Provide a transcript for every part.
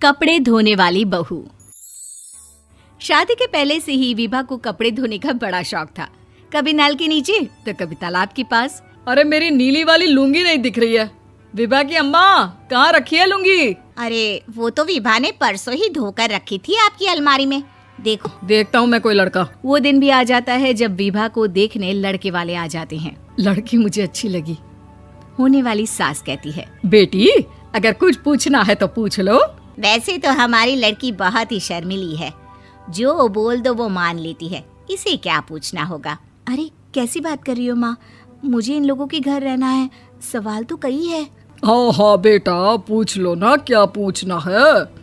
कपड़े धोने वाली बहू। शादी के पहले से ही विभा को कपड़े धोने का बड़ा शौक था। कभी नल के नीचे तो कभी तालाब के पास। अरे मेरी नीली वाली लुंगी नहीं दिख रही है। विभा की अम्मा, कहाँ रखी है लुंगी? अरे वो तो विभा ने परसों ही धोकर रखी थी आपकी अलमारी में। देखो। देखता हूँ मैं कोई लड़का। वो दिन भी आ जाता है जब विभा को देखने लड़के वाले आ जाते हैं। लड़की मुझे अच्छी लगी। होने वाली सास कहती है, बेटी अगर कुछ पूछना है तो पूछ लो। वैसे तो हमारी लड़की बहुत ही शर्मीली है, जो बोल दो वो मान लेती है, इसे क्या पूछना होगा। अरे कैसी बात कर रही हो माँ, मुझे इन लोगों के घर रहना है, सवाल तो कई है। हाँ हाँ बेटा पूछ लो ना, क्या पूछना है।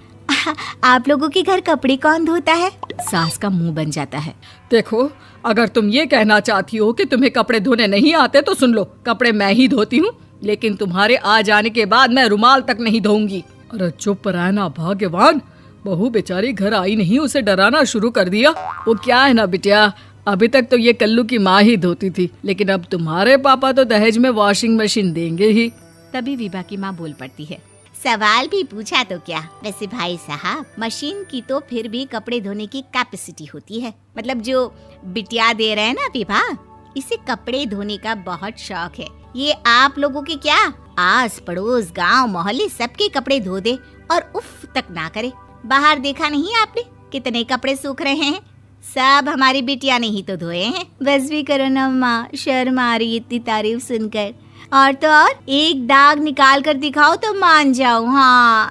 आप लोगों के घर कपड़े कौन धोता है? सास का मुंह बन जाता है। देखो अगर तुम ये कहना चाहती हो कि तुम्हें कपड़े धोने नहीं आते तो सुन लो, कपड़े मैं ही धोती हूँ, लेकिन तुम्हारे आ जाने के बाद मैं रुमाल तक नहीं धोऊंगी। अरे चुप रहना भाग्यवान, बहू बेचारी घर आई नहीं, उसे डराना शुरू कर दिया। वो क्या है ना बिटिया, अभी तक तो ये कल्लू की माँ ही धोती थी, लेकिन अब तुम्हारे पापा तो दहेज में वॉशिंग मशीन देंगे ही। तभी विभा की माँ बोल पड़ती है, सवाल भी पूछा तो क्या। वैसे भाई साहब, मशीन की तो फिर भी कपड़े धोने की कैपेसिटी होती है। मतलब जो बिटिया दे रहे हैं ना विभा, इसे कपड़े धोने का बहुत शौक है। ये आप लोगों के क्या, आस पड़ोस गांव मोहल्ले सबके कपड़े धो दे और उफ तक ना करे। बाहर देखा नहीं आपने कितने कपड़े सूख रहे हैं? सब हमारी बिटिया ने ही तो धोए हैं। बस भी करो ना माँ, शर्म आ रही इतनी तारीफ सुनकर। और तो और एक दाग निकाल कर दिखाओ तो मान जाओ। हाँ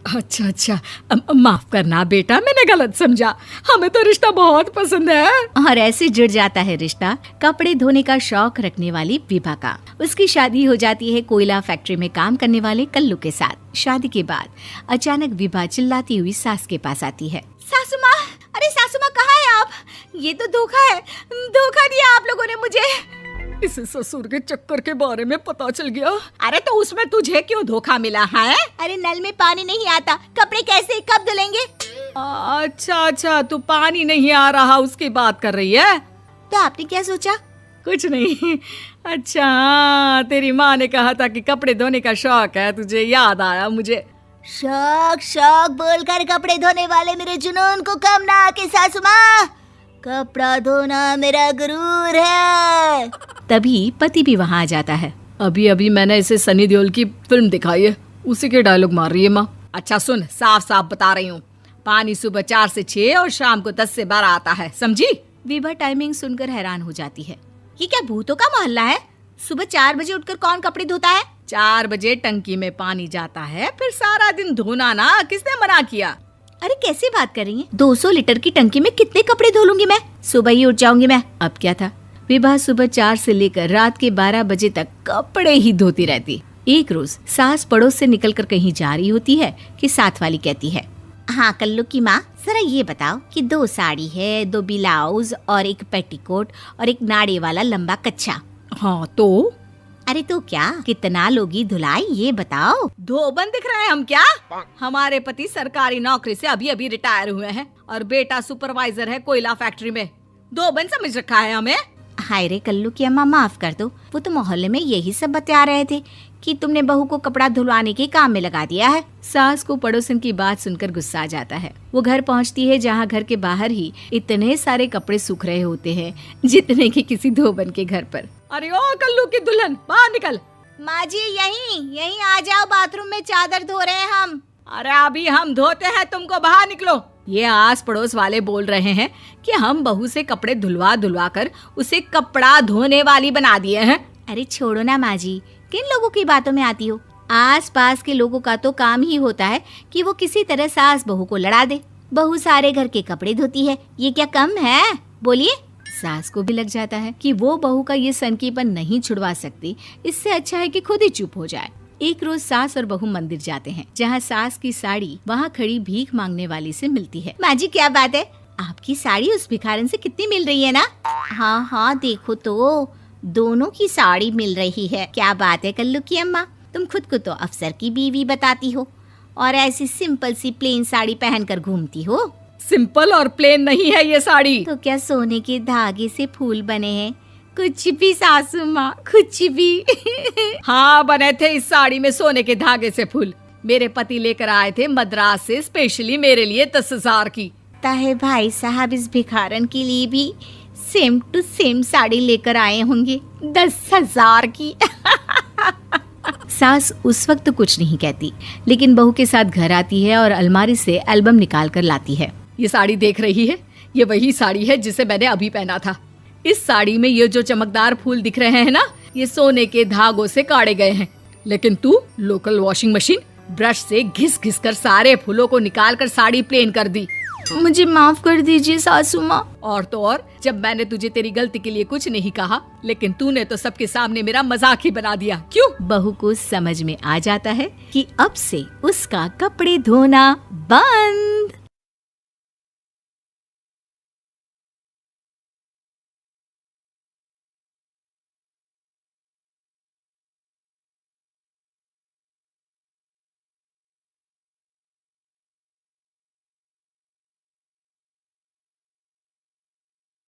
अच्छा माफ करना बेटा, मैंने गलत समझा, हमें तो रिश्ता बहुत पसंद है। और ऐसे जुड़ जाता है रिश्ता कपड़े धोने का शौक रखने वाली विभा का। उसकी शादी हो जाती है कोयला फैक्ट्री में काम करने वाले कल्लू के साथ। शादी के बाद अचानक विभा चिल्लाती हुई सास के पास आती है। सासू माँ, अरे सासू माँ कहाँ है आप? ये तो धोखा है, धोखा दिया आप लोगों ने मुझे। इसे ससुर के चक्कर के बारे में पता चल गया। अरे तो उसमें तुझे क्यों धोखा मिला है? अरे नल में पानी नहीं आता, कपड़े कैसे कब धुलेंगे? अच्छा तू पानी नहीं आ रहा उसकी बात कर रही है। तो आपने क्या सोचा? कुछ नहीं। अच्छा तेरी माँ ने कहा था कि कपड़े धोने का शौक है तुझे, याद आया मुझे। शौक बोलकर कपड़े धोने वाले मेरे जुनून को कम ना आके सासू माँ, कपड़ा धोना मेरा गुरूर है। तभी पति भी वहाँ आ जाता है। अभी मैंने इसे सनी देओल की फिल्म दिखाई है, उसी के डायलॉग मार रही है माँ। अच्छा सुन, साफ साफ बता रही हूँ, पानी सुबह 4 से 6 और शाम को 10 से 12 आता है, समझी? विभा टाइमिंग सुनकर हैरान हो जाती है। ये क्या भूतों का मोहल्ला है? सुबह 4 बजे उठकर कौन कपड़े धोता है? 4 बजे टंकी में पानी जाता है, फिर सारा दिन धोना ना, किसने मना किया? अरे कैसी बात कर रही हैं? 200 लीटर की टंकी में कितने कपड़े धो लूंगी मैं, सुबह ही उठ जाऊंगी मैं। अब क्या था, विभा सुबह 4 से लेकर रात के 12 बजे तक कपड़े ही धोती रहती। एक रोज सास पड़ोस से निकलकर कहीं जा रही होती है कि साथ वाली कहती है, हाँ कल्लू की माँ, जरा ये बताओ कि 2 साड़ी है, 2 ब्लाउज और एक पेटीकोट और एक नाड़े वाला लंबा कच्छा। हाँ तो? अरे तो क्या, कितना लोगी धुलाई ये बताओ। धोबन दिख रहे हैं हम क्या? हमारे पति सरकारी नौकरी से अभी रिटायर हुए हैं और बेटा सुपरवाइजर है कोयला फैक्ट्री में। धोबन समझ रखा है हमें? हाय रे कल्लू की अम्मा, माफ कर दो, वो तो मोहल्ले में यही सब बता रहे थे कि तुमने बहू को कपड़ा धुलवाने के काम में लगा दिया है। सास को पड़ोसन की बात सुनकर गुस्सा आ जाता है। वो घर पहुंचती है जहां घर के बाहर ही इतने सारे कपड़े सूख रहे होते हैं जितने कि किसी धोबन के घर पर। अरे ओ कल्लू की दुल्हन, बाहर निकल। माँ जी यहीं आ जाओ, बाथरूम में चादर धो रहे हैं हम। अरे अभी हम धोते हैं, तुमको बाहर निकलो। ये आस पड़ोस वाले बोल रहे हैं कि हम बहू से कपड़े धुलवा कर उसे कपड़ा धोने वाली बना दिए हैं। अरे छोड़ो ना माँ जी, किन लोगों की बातों में आती हो? आस पास के लोगों का तो काम ही होता है कि वो किसी तरह सास बहू को लड़ा दे। बहू सारे घर के कपड़े धोती है, ये क्या कम है? बोलिए। सास को भी लग जाता है कि वो बहू का ये सनकीपन नहीं छुड़वा सकती, इससे अच्छा है कि खुद ही चुप हो जाए। एक रोज सास और बहू मंदिर जाते हैं, जहाँ सास की साड़ी वहाँ खड़ी भीख मांगने वाली से मिलती है। माँ जी क्या बात है, आपकी साड़ी उस भिखारन से कितनी मिल रही है ना? हाँ देखो तो दोनों की साड़ी मिल रही है। क्या बात है कल्लू की अम्मा, तुम खुद को तो अफसर की बीवी बताती हो और ऐसी सिंपल सी प्लेन साड़ी पहनकर घूमती हो। सिंपल और प्लेन नहीं है ये साड़ी। तो क्या सोने के धागे से फूल बने हैं? कुछ भी सासू माँ, कुछ भी। हाँ बने थे इस साड़ी में सोने के धागे से फूल। मेरे पति लेकर आए थे मद्रास से स्पेशली मेरे लिए 10,000 की। ताहे भाई साहब इस भिखारन के लिए भी सेम टू सेम साड़ी लेकर आए होंगे 10,000 की। सास उस वक्त तो कुछ नहीं कहती, लेकिन बहू के साथ घर आती है और अलमारी से एल्बम निकाल कर लाती है। ये साड़ी देख रही है, ये वही साड़ी है जिसे मैंने अभी पहना था। इस साड़ी में ये जो चमकदार फूल दिख रहे हैं ना, ये सोने के धागों से काढ़े गए हैं। लेकिन तू लोकल वॉशिंग मशीन ब्रश से घिस घिस कर सारे फूलों को निकाल कर साड़ी प्लेन कर दी। मुझे माफ कर दीजिए सासू माँ। और तो और, जब मैंने तुझे तेरी गलती के लिए कुछ नहीं कहा, लेकिन तूने तो सबके सामने मेरा मजाक ही बना दिया। क्यों? बहू को समझ में आ जाता है कि अब से उसका कपड़े धोना बंद।